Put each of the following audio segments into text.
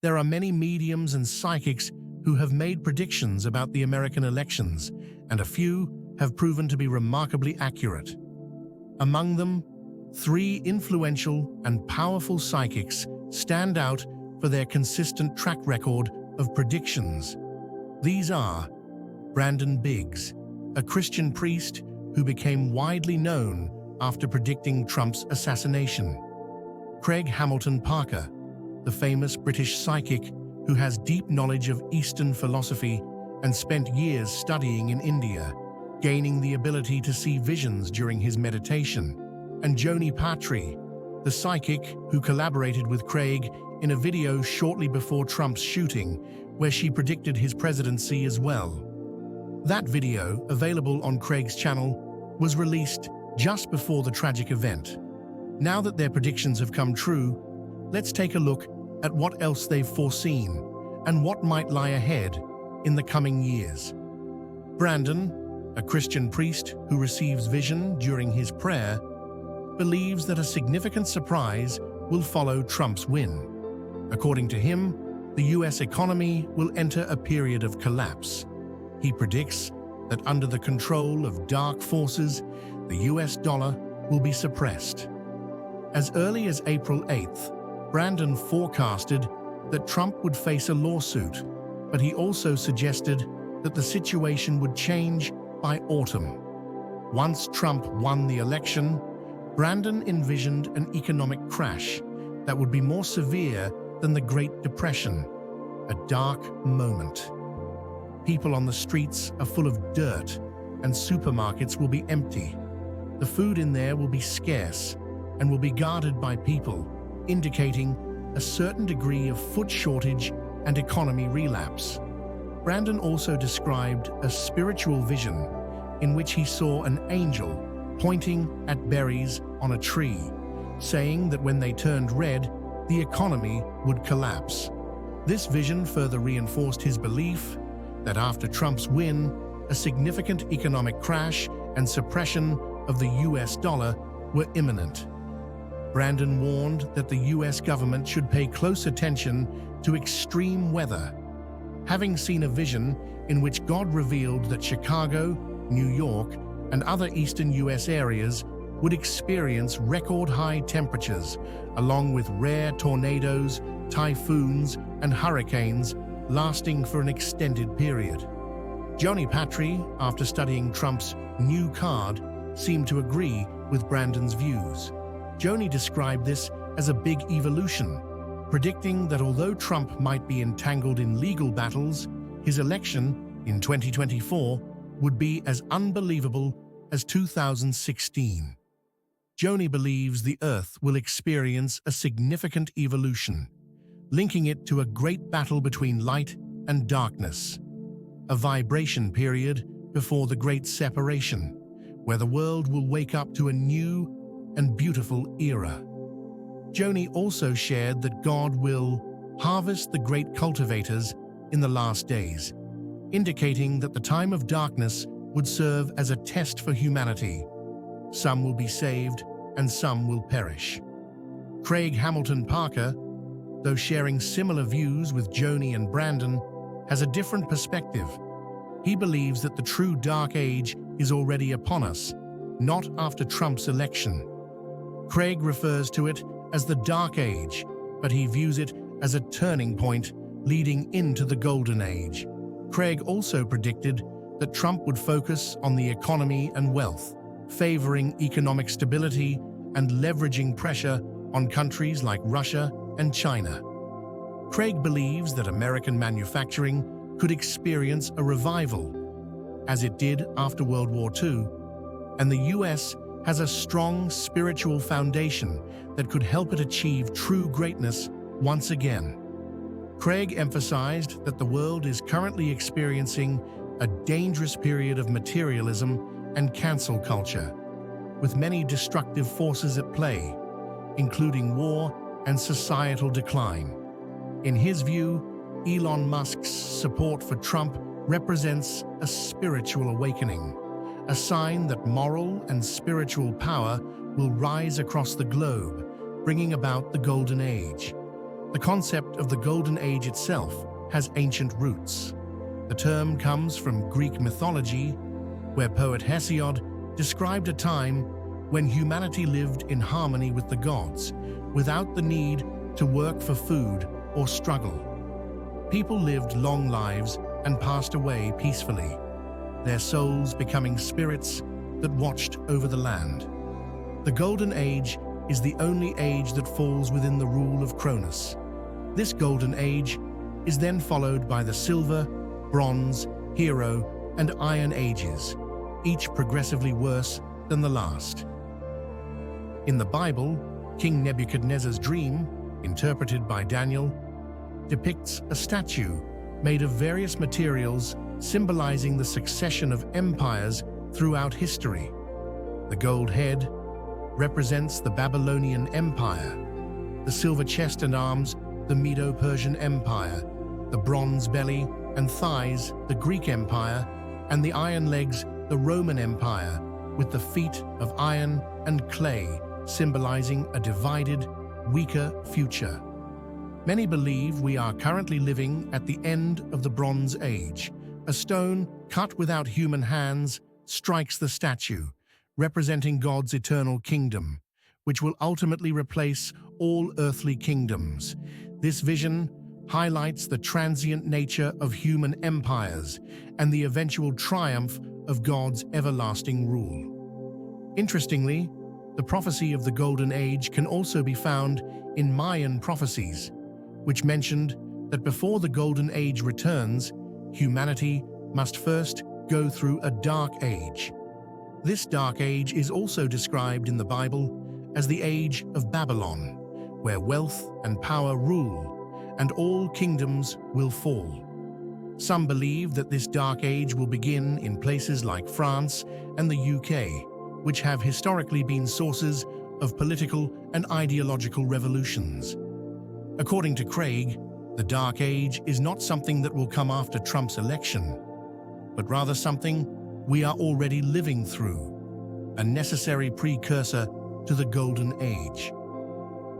There are many mediums and psychics who have made predictions about the American elections, and a few have proven to be remarkably accurate. Among them, three influential and powerful psychics stand out for their consistent track record of predictions. These are Brandon Biggs, a Christian priest who became widely known after predicting Trump's assassination; Craig Hamilton Parker, the famous British psychic who has deep knowledge of Eastern philosophy and spent years studying in India, gaining the ability to see visions during his meditation; and Joni Patry, the psychic who collaborated with Craig in a video shortly before Trump's shooting, where she predicted his presidency as well. That video, available on Craig's channel, was released just before the tragic event. Now that their predictions have come true, let's take a look at what else they've foreseen and what might lie ahead in the coming years. Brandon, a Christian priest who receives vision during his prayer, believes that a significant surprise will follow Trump's win. According to him, the US economy will enter a period of collapse. He predicts that under the control of dark forces, the US dollar will be suppressed. As early as April 8th, Brandon forecasted that Trump would face a lawsuit, but he also suggested that the situation would change by autumn. Once Trump won the election, Brandon envisioned an economic crash that would be more severe than the Great Depression, a dark moment. People on the streets are full of dirt, and supermarkets will be empty. The food in there will be scarce and will be guarded by people, indicating a certain degree of food shortage and economy relapse. Brandon also described a spiritual vision in which he saw an angel pointing at berries on a tree, saying that when they turned red, the economy would collapse. This vision further reinforced his belief that after Trump's win, a significant economic crash and suppression of the US dollar were imminent. Brandon warned that the US government should pay close attention to extreme weather, having seen a vision in which God revealed that Chicago, New York, and other eastern US areas would experience record-high temperatures, along with rare tornadoes, typhoons, and hurricanes lasting for an extended period. Joni Patry, after studying Trump's new card, seemed to agree with Brandon's views. Joni described this as a big evolution, predicting that although Trump might be entangled in legal battles, his election in 2024 would be as unbelievable as 2016. Joni believes the Earth will experience a significant evolution, linking it to a great battle between light and darkness, a vibration period before the Great Separation, where the world will wake up to a new and beautiful era. Joni also shared that God will harvest the great cultivators in the last days, indicating that the time of darkness would serve as a test for humanity. Some will be saved and some will perish. Craig Hamilton Parker, though sharing similar views with Joni and Brandon, has a different perspective. He believes that the true dark age is already upon us, not after Trump's election. Craig refers to it as the Dark Age, but he views it as a turning point leading into the Golden Age. Craig also predicted that Trump would focus on the economy and wealth, favoring economic stability and leveraging pressure on countries like Russia and China. Craig believes that American manufacturing could experience a revival, as it did after World War II, and the US has a strong spiritual foundation that could help it achieve true greatness once again. Craig emphasized that the world is currently experiencing a dangerous period of materialism and cancel culture, with many destructive forces at play, including war and societal decline. In his view, Elon Musk's support for Trump represents a spiritual awakening, a sign that moral and spiritual power will rise across the globe, bringing about the Golden Age. The concept of the Golden Age itself has ancient roots. The term comes from Greek mythology, where poet Hesiod described a time when humanity lived in harmony with the gods, without the need to work for food or struggle. People lived long lives and passed away peacefully, their souls becoming spirits that watched over the land. The Golden Age is the only age that falls within the rule of Cronus. This Golden Age is then followed by the Silver, Bronze, Hero, and Iron Ages, each progressively worse than the last. In the Bible, King Nebuchadnezzar's dream, interpreted by Daniel, depicts a statue made of various materials symbolizing the succession of empires throughout history. The gold head represents the Babylonian Empire, the silver chest and arms, the Medo-Persian Empire, the bronze belly and thighs, the Greek Empire, and the iron legs, the Roman Empire, with the feet of iron and clay, symbolizing a divided, weaker future. Many believe we are currently living at the end of the Bronze Age. A stone cut without human hands strikes the statue, representing God's eternal kingdom, which will ultimately replace all earthly kingdoms. This vision highlights the transient nature of human empires and the eventual triumph of God's everlasting rule. Interestingly, the prophecy of the Golden Age can also be found in Mayan prophecies, which mentioned that before the Golden Age returns, humanity must first go through a dark age. This dark age is also described in the Bible as the Age of Babylon, where wealth and power rule, and all kingdoms will fall. Some believe that this dark age will begin in places like France and the UK, which have historically been sources of political and ideological revolutions. According to Craig, the Dark Age is not something that will come after Trump's election, but rather something we are already living through, a necessary precursor to the Golden Age.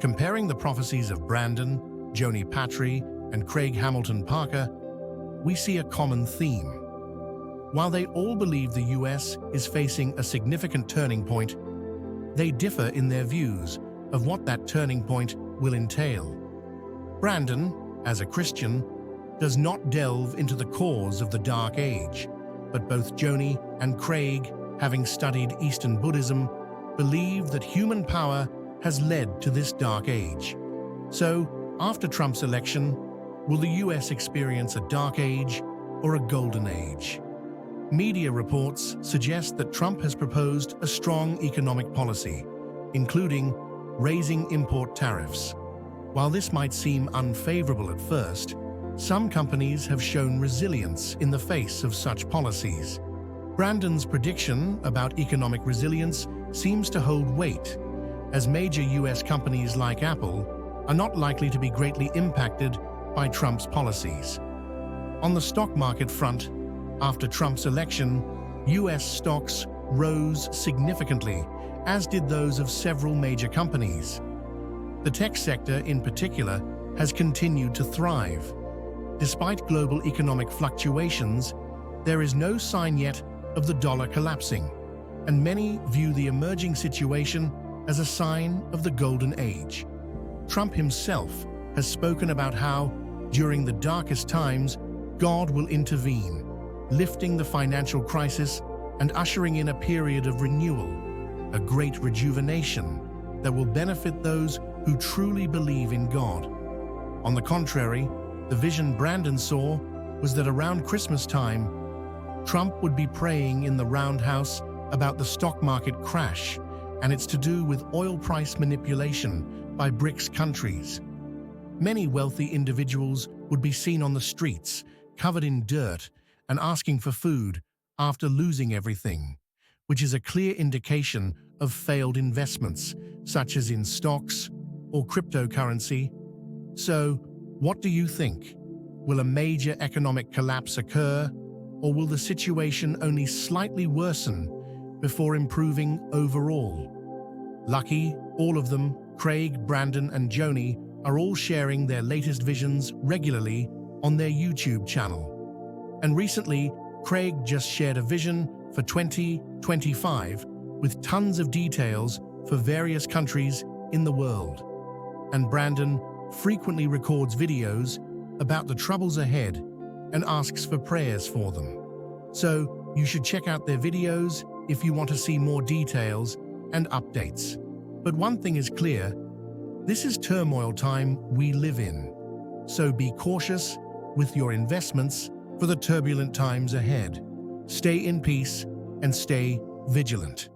Comparing the prophecies of Brandon, Joni Patry, and Craig Hamilton Parker, we see a common theme. While they all believe the US is facing a significant turning point, they differ in their views of what that turning point will entail. Brandon, as a Christian, does not delve into the cause of the Dark Age, but both Joni and Craig, having studied Eastern Buddhism, believe that human power has led to this Dark Age. So, after Trump's election, will the US experience a Dark Age or a Golden Age? Media reports suggest that Trump has proposed a strong economic policy, including raising import tariffs. While this might seem unfavorable at first, some companies have shown resilience in the face of such policies. Brandon's prediction about economic resilience seems to hold weight, as major US companies like Apple are not likely to be greatly impacted by Trump's policies. On the stock market front, after Trump's election, US stocks rose significantly, as did those of several major companies. The tech sector, in particular, has continued to thrive. Despite global economic fluctuations, there is no sign yet of the dollar collapsing, and many view the emerging situation as a sign of the Golden Age. Trump himself has spoken about how, during the darkest times, God will intervene, lifting the financial crisis and ushering in a period of renewal, a great rejuvenation that will benefit those who truly believe in God. On the contrary, the vision Brandon saw was that around Christmas time, Trump would be praying in the roundhouse about the stock market crash, and it's to do with oil price manipulation by BRICS countries. Many wealthy individuals would be seen on the streets, covered in dirt, and asking for food after losing everything, which is a clear indication of failed investments, such as in stocks or cryptocurrency. So, what do you think? Will a major economic collapse occur, or will the situation only slightly worsen before improving overall? Lucky, all of them, Craig, Brandon, and Joni, are all sharing their latest visions regularly on their YouTube channel. And recently, Craig just shared a vision for 2025 with tons of details for various countries in the world. And Brandon frequently records videos about the troubles ahead and asks for prayers for them. So you should check out their videos if you want to see more details and updates. But one thing is clear, this is turmoil time we live in. So be cautious with your investments for the turbulent times ahead. Stay in peace and stay vigilant.